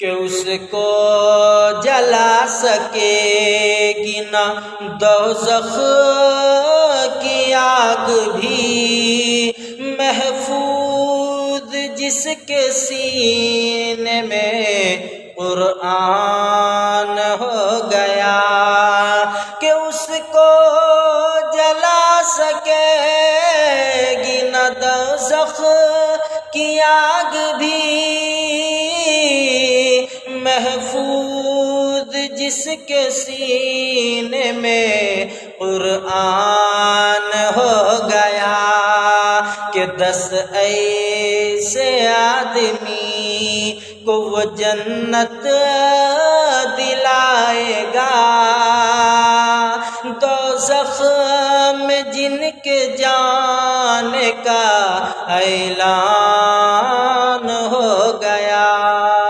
कि उसको जला सकेगी ना दोज़ख की आग भी। महफूज जिसके सीने में कुरान हो गया कि उसको जला सकेगी न दोज़ख की आग भी। महफूज जिसके सीने में कुरान हो गया कि 10 ऐसे आदमी को वो जन्नत दिलाएगा। दोज़ख में जिनके जाने का ऐलान